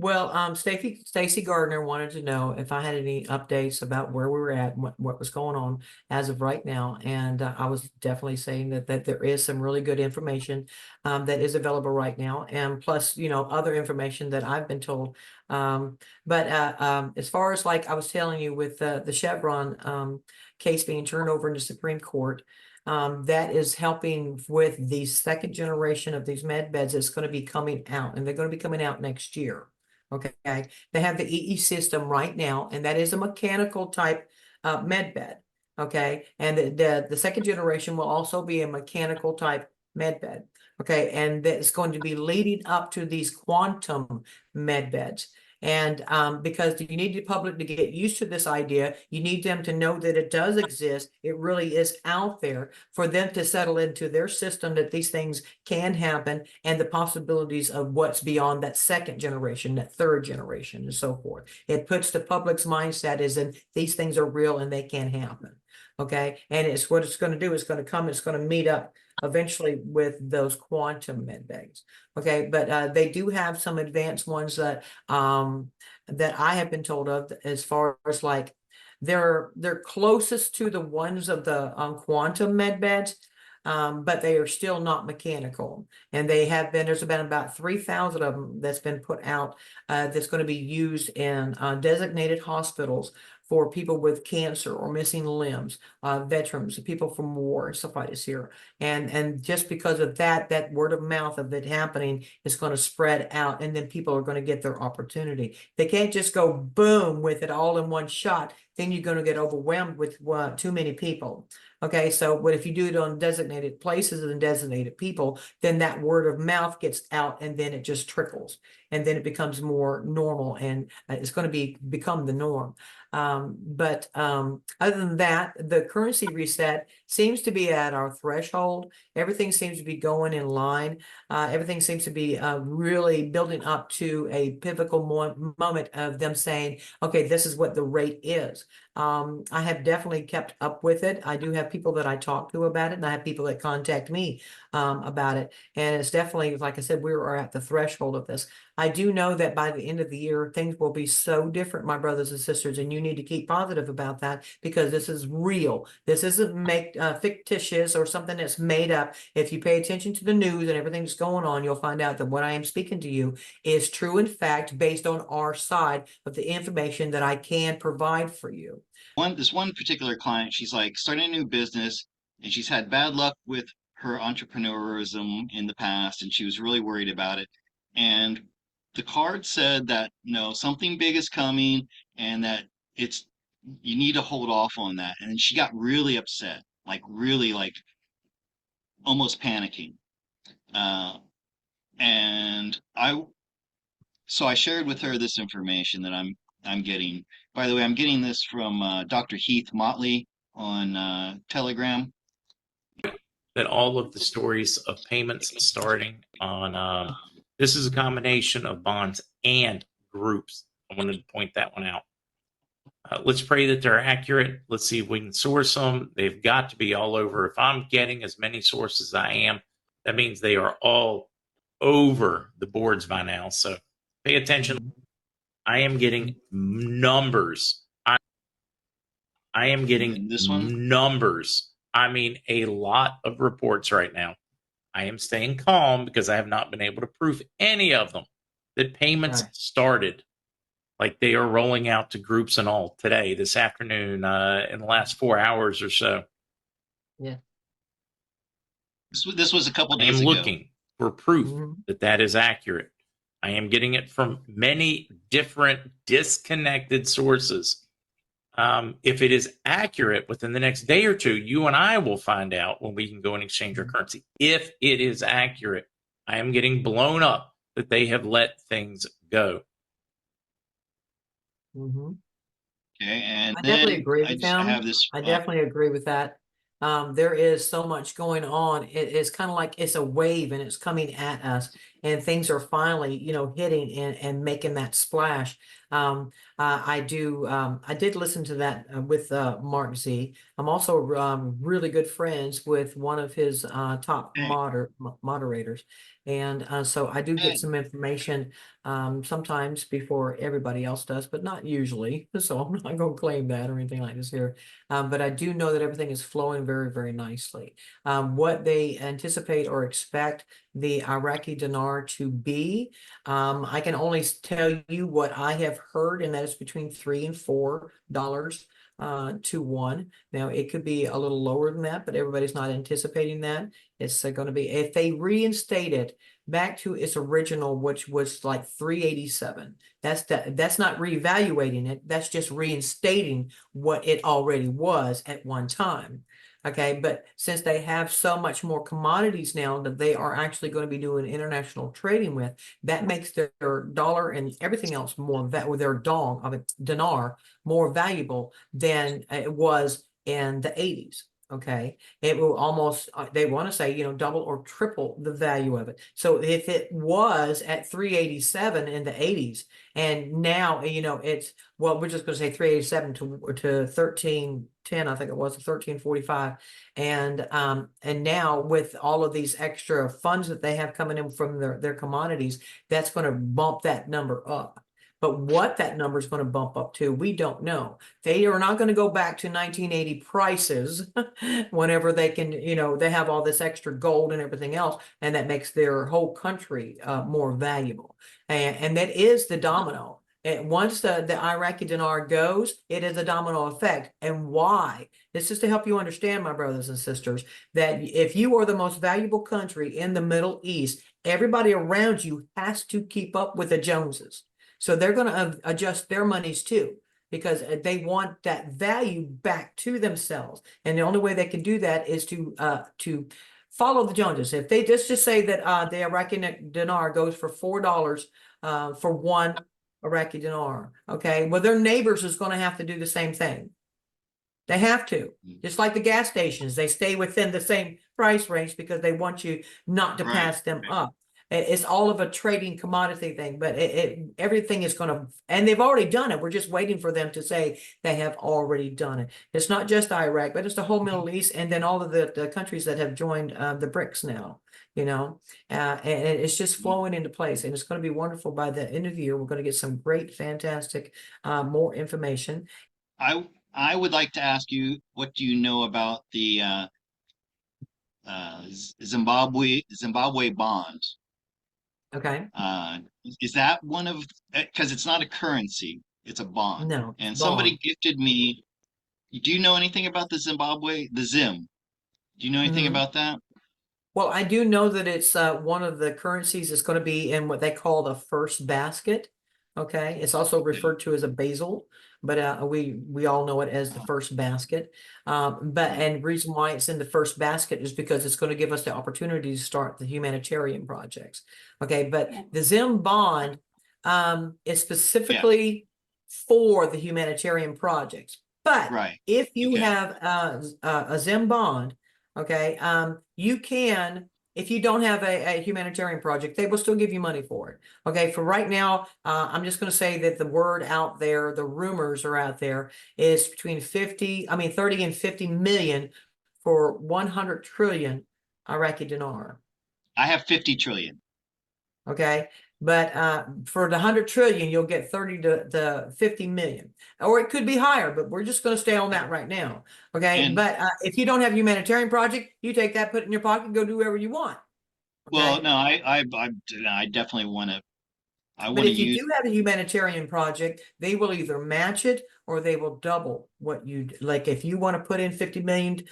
Well, Stacy Gardner wanted to know if I had any updates about where we were at and what was going on as of right now. And I was definitely saying that there is some really good information that is available right now. And plus, other information that I've been told. But as far as like I was telling you with the Chevron case being turned over into Supreme Court, that is helping with the second generation of these med beds that's going to be coming out, and they're going to be coming out next year. Okay, they have the EE system right now, and that is a mechanical type med bed. Okay, and the second generation will also be a mechanical type med bed. Okay, and that's going to be leading up to these quantum med beds. And because you need the public to get used to this idea, you need them to know that it does exist. It really is out there for them to settle into their system that these things can happen and the possibilities of what's beyond that second generation, that third generation, and so forth. It puts the public's mindset is in these things are real and they can happen. Okay. And it's what it's going to do. It's going to come, it's going to meet up eventually with those quantum med beds. Okay, but they do have some advanced ones that I have been told of as far as like they're closest to the ones of the quantum med beds, but they are still not mechanical. And they have been, there's been about 3,000 of them that's been put out that's going to be used in designated hospitals for people with cancer or missing limbs, veterans, people from war and stuff like this here. And just because of that word of mouth of it happening is going to spread out, and then people are going to get their opportunity. They can't just go boom with it all in one shot. Then you're going to get overwhelmed with too many people. Okay, so what if you do it on designated places and designated people, then that word of mouth gets out, and then it just trickles, and then it becomes more normal, and it's going to become the norm. But other than that, the currency reset seems to be at our threshold. Everything seems to be going in line. Everything seems to be really building up to a pivotal moment of them saying, okay, this is what the rate is. I have definitely kept up with it. I do have people that I talk to about it, and I have people that contact me about it. And it's definitely, like I said, we are at the threshold of this. I do know that by the end of the year, things will be so different, my brothers and sisters, and you need to keep positive about that because this is real. This isn't fictitious or something that's made up. If you pay attention to the news and everything that's going on, you'll find out that what I am speaking to you is true in fact based on our side of the information that I can provide for you. This one particular client, she's like starting a new business and she's had bad luck with her entrepreneurism in the past and she was really worried about it. And the card said that no, something big is coming and that it's you need to hold off on that. And then she got really upset, like really like almost panicking. Uh, and I shared with her this information that I'm getting. By the way, I'm getting this from Dr. Heath Motley on Telegram. That all of the stories of payments starting on this is a combination of bonds and groups. I wanted to point that one out. Let's pray that they're accurate. Let's see if we can source them. They've got to be all over. If I'm getting as many sources as I am, that means they are all over the boards by now. So pay attention. I am getting numbers. I am getting This one? numbers. I mean, a lot of reports right now. I am staying calm because I have not been able to prove any of them that payments started. Like they are rolling out to groups and all today, this afternoon, in the last 4 hours or so. Yeah. This was a couple I am days ago. looking for proof that that is accurate. I am getting it from many different disconnected sources. If it is accurate within the next day or two, you and I will find out when we can go and exchange our currency. If it is accurate, I am getting blown up that they have let things go. Mm-hmm. Okay, and I then definitely agree with I them. have this. I definitely agree with that. There is so much going on. It's kind of like it's a wave and it's coming at us. and things are finally, hitting and making that splash. I did listen to that with Mark Z. I'm also really good friends with one of his top moderators. And so I do get some information sometimes before everybody else does, but not usually. So I'm not going to claim that or anything like this here. But I do know that everything is flowing very, very nicely. What they anticipate or expect the Iraqi dinar to be, I can only tell you what I have heard, and that is between $3 and $4 to one. Now, it could be a little lower than that, but everybody's not anticipating that. It's going to be, if they reinstate it back to its original, which was like 387. That's not reevaluating it. That's just reinstating what it already was at one time. Okay, but since they have so much more commodities now that they are actually going to be doing international trading with, that makes their dollar and everything else more with their dinar more valuable than it was in the 80s. Okay, it will almost, they want to say, double or triple the value of it. So if it was at 387 in the 80s, and now, it's, well, we're just going to say 387 to 1310, I think it was 1345. And now with all of these extra funds that they have coming in from their commodities, that's going to bump that number up. But what that number is going to bump up to, we don't know. They are not going to go back to 1980 prices whenever they can, they have all this extra gold and everything else, and that makes their whole country more valuable. And that is the domino. And once the Iraqi dinar goes, it is a domino effect. And why? This is to help you understand, my brothers and sisters, that if you are the most valuable country in the Middle East, everybody around you has to keep up with the Joneses. So they're going to adjust their monies too, because they want that value back to themselves. And the only way they can do that is to follow the Joneses. If they just say that the Iraqi dinar goes for $4 for one Iraqi dinar, okay, well, their neighbors is going to have to do the same thing. They have to, just like the gas stations, they stay within the same price range because they want you not to pass them up. It's all of a trading commodity thing, but everything is going to, and they've already done it. We're just waiting for them to say they have already done it. It's not just Iraq, but it's the whole Middle East, and then all of the countries that have joined the BRICS now, and it's just flowing into place, and it's going to be wonderful. By the end of the year, we're going to get some great, fantastic, more information. I would like to ask you, what do you know about the Zimbabwe bond? Okay. Is that one of, because it's not a currency, it's a bond. No, And bond. somebody gifted me. Do you know anything about the Zim? Do you know anything about that? Well, I do know that it's one of the currencies is going to be in what they call the first basket. Okay, it's also referred to as a basil, but we all know it as the first basket. And reason why it's in the first basket is because it's going to give us the opportunity to start the humanitarian projects. Okay, but the Zim bond is specifically for the humanitarian projects. But if you have a Zim bond, okay, you can, if you don't have a humanitarian project, they will still give you money for it. Okay, for right now, I'm just going to say that the word out there, the rumors are out there, is between 30 and 50 million for 100 trillion Iraqi dinar. I have 50 trillion. Okay, but for the 100 trillion, you'll get 30 to 50 million, or it could be higher, but we're just going to stay on that right now. Okay, but if you don't have a humanitarian project, you take that, put it in your pocket, go do whatever you want. Okay? Well, no, I definitely want to. But if you do have a humanitarian project, they will either match it or they will double what you like. If you want to put in 50 million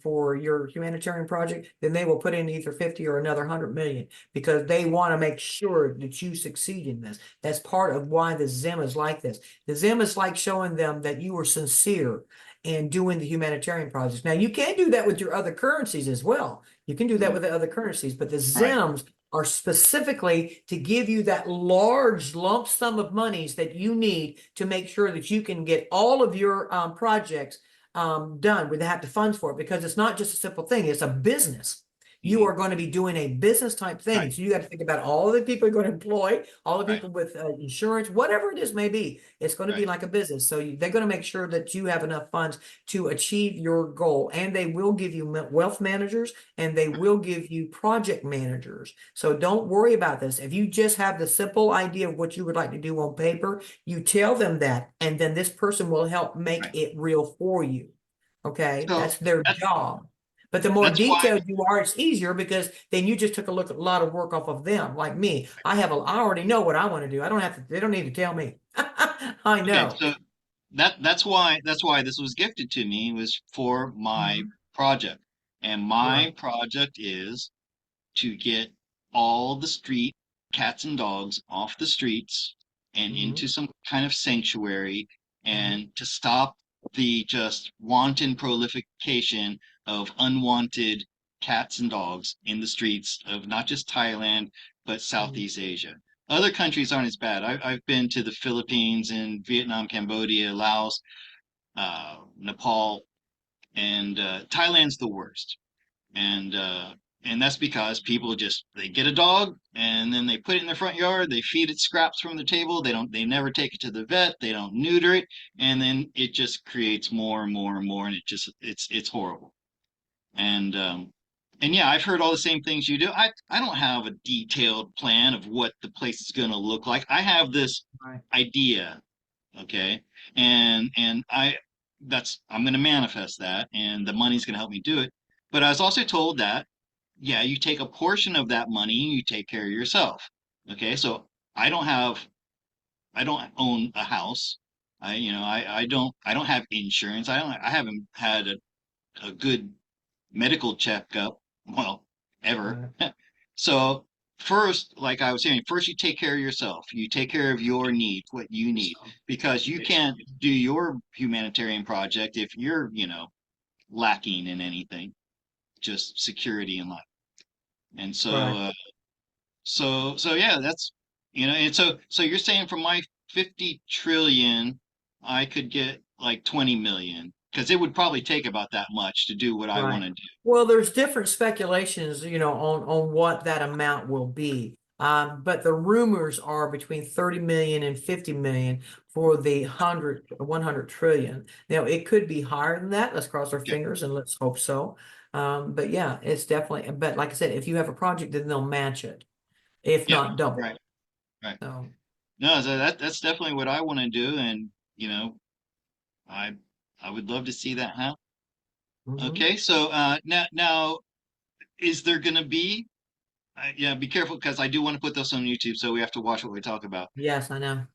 for your humanitarian project, then they will put in either 50 or another 100 million, because they want to make sure that you succeed in this. That's part of why the Zim is like this. The Zim is like showing them that you are sincere in doing the humanitarian projects. Now, you can do that with your other currencies as well. You can do that with the other currencies, but the Zims are specifically to give you that large lump sum of monies that you need to make sure that you can get all of your projects done where they have the funds for it, because it's not just a simple thing, it's a business. You are going to be doing a business type thing. Right. So you got to think about all the people you're going to employ, all the Right. people with insurance, whatever it is may be. It's going to be Right. like a business. So they're going to make sure that you have enough funds to achieve your goal. And they will give you wealth managers and they will give you project managers. So don't worry about this. If you just have the simple idea of what you would like to do on paper, you tell them that, and then this person will help make Right. it real for you. Okay, So that's their job. But the more that's why, detailed you are, it's easier because then you just took a look at a lot of work off of them. Like me, I already know what I want to do. I don't have to, they don't need to tell me. I okay, know. so that's why this was gifted to me, was for my Mhm. project. And my Right. project is to get all the street cats and dogs off the streets and Mhm. into some kind of sanctuary, Mhm. and to stop the just wanton proliferation of unwanted cats and dogs in the streets of not just Thailand, but Mhm. Southeast Asia. Other countries aren't as bad. I've been to the Philippines and Vietnam, Cambodia, Laos, Nepal, and Thailand's the worst. And that's because people just, they get a dog and then they put it in their front yard, they feed it scraps from the table, they never take it to the vet, they don't neuter it, and then it just creates more and more and more, and it's horrible. And yeah, I've heard all the same things you do. I don't have a detailed plan of what the place is going to look like. I have this Right. idea, okay, and I'm going to manifest that, and the money's going to help me do it. But I was also told that, yeah, you take a portion of that money and you take care of yourself. Okay, so I don't have, I don't own a house. I don't have insurance. I haven't had a good medical checkup, well, ever. Right. So first, like I was saying, first you take care of yourself. You take care of your needs, what you need, because you can't do your humanitarian project if you're, lacking in anything, just security in life. And so, Right. yeah, that's, and so you're saying from my 50 trillion, I could get like 20 million, because it would probably take about that much to do what I want Right. to do. Well, there's different speculations, on what that amount will be. But the rumors are between 30 million and 50 million for the 100 trillion. Now, it could be higher than that. Let's cross our Yeah, fingers and let's hope so. But yeah, it's definitely, but like I said, if you have a project, then they'll match it, if yeah, not double. right, right. So, No, so that's definitely what I want to do, and I I would love to see that happen. mhm. Okay, so now is there going to be? Yeah, be careful, because I do want to put this on YouTube, so we have to watch what we talk about. Yes, I know.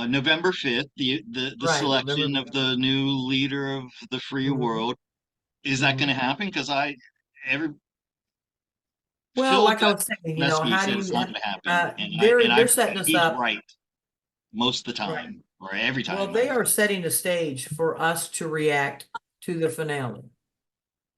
November 5th, the Right. November. selection of the new leader of the free Mhm. world. Is that going Mhm. to happen? Because every Well, Phil like I Gut was saying, messed me, how do said it's you, not going to happen, they're setting us he's up. right most of the Right. time, or every Well, time, they actually. are setting the stage for us to react to the finale.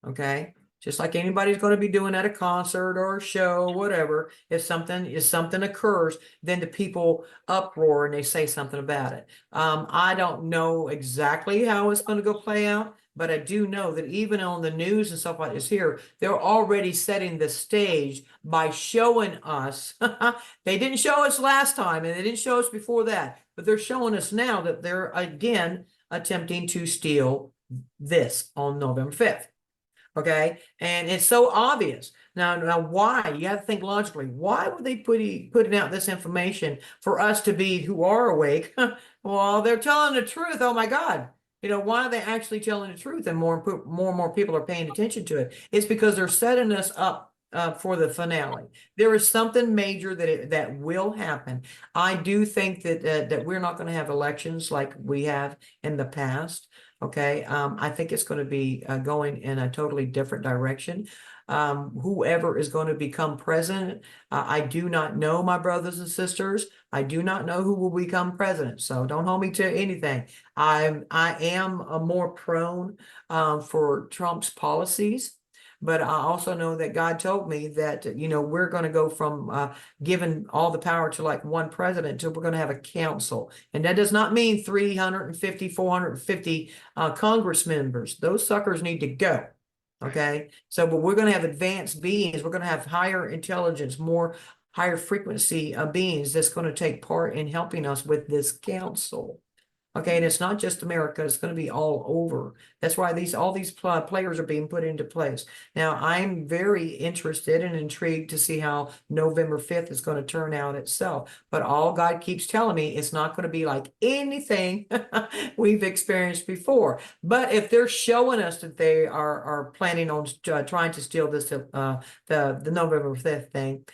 Okay. Just like anybody's going to be doing at a concert or a show, whatever. If something occurs, then the people uproar and they say something about it. I don't know exactly how it's going to go play out, but I do know that even on the news and stuff like this here, they're already setting the stage by showing us. They didn't show us last time and they didn't show us before that, but they're showing us now that they're again attempting to steal this on November 5th. Okay. And it's so obvious. Now why? You have to think logically. Why would they putting out this information for us to be who are awake? Well, they're telling the truth. Oh my God. Why are they actually telling the truth? And more and more people are paying attention to it. It's because they're setting us up for the finale. There is something major that will happen. I do think that we're not going to have elections like we have in the past. Okay, I think it's going to be going in a totally different direction. Whoever is going to become president, I do not know, my brothers and sisters. I do not know who will become president. So don't hold me to anything. I am more prone for Trump's policies. But I also know that God told me that, we're going to go from giving all the power to like one president to we're going to have a council. And that does not mean 350, 450 Congress members. Those suckers need to go. Okay. So, but we're going to have advanced beings. We're going to have higher intelligence, more higher frequency beings that's going to take part in helping us with this council. Okay, and it's not just America, it's going to be all over. That's why all these players are being put into place. Now, I'm very interested and intrigued to see how November 5th is going to turn out itself. But all God keeps telling me, it's not going to be like anything we've experienced before. But if they're showing us that they are planning on trying to steal this the November 5th thing,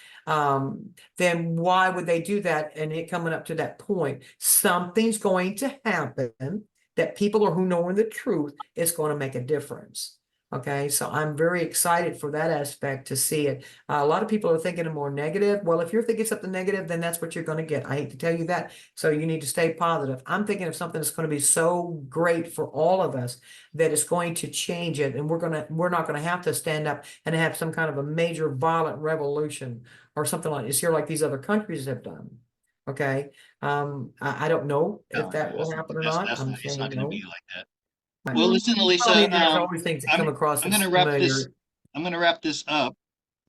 then why would they do that? And it coming up to that point, something's going to happen that people who know the truth is going to make a difference. Okay, so I'm very excited for that aspect to see it. A lot of people are thinking of more negative. Well, if you're thinking something negative, then that's what you're going to get. I hate to tell you that. So you need to stay positive. I'm thinking of something that's going to be so great for all of us that it's going to change it. And we're not going to have to stand up and have some kind of a major violent revolution or something like this here, like these other countries have done. Okay. I don't know if No, that will happen or not. I'm it's not saying going to no. be like that. Right. Well, listen, Well, I Alisa, mean, there's always things that come across I'm as going to wrap familiar. this up.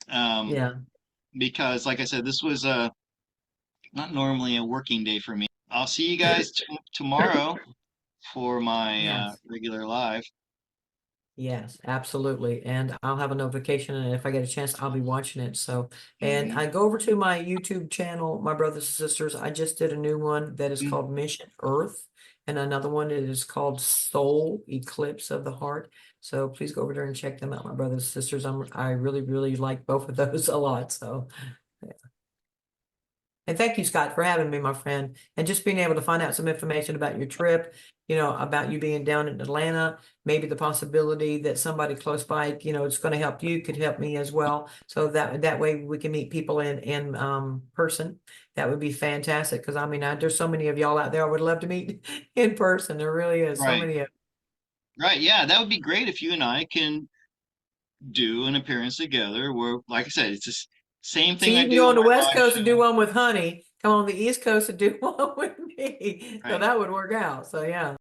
Um, Yeah. because like I said, this was not normally a working day for me. I'll see you guys tomorrow for my Yes. regular live. Yes, absolutely. And I'll have a notification, and if I get a chance, I'll be watching it. So, and I go over to my YouTube channel, my brothers and sisters. I just did a new one that is called Mission Earth, and another one that is called Soul Eclipse of the Heart. So please go over there and check them out, my brothers and sisters. I really, really like both of those a lot. So, yeah. And thank you, Scott, for having me, my friend, and just being able to find out some information about your trip, about you being down in Atlanta, maybe the possibility that somebody close by, it's going to help you, could help me as well. So that way we can meet people in person. That would be fantastic. Because I mean, there's so many of y'all out there I would love to meet in person. There really is so Right. many. Right. Yeah, that would be great if you and I can do an appearance together where, like I said, it's the same thing See, I you can do go on on the my West live Coast and do show. one with Honey. Come on the East Coast and do one with me. So Right. that would work out. So yeah.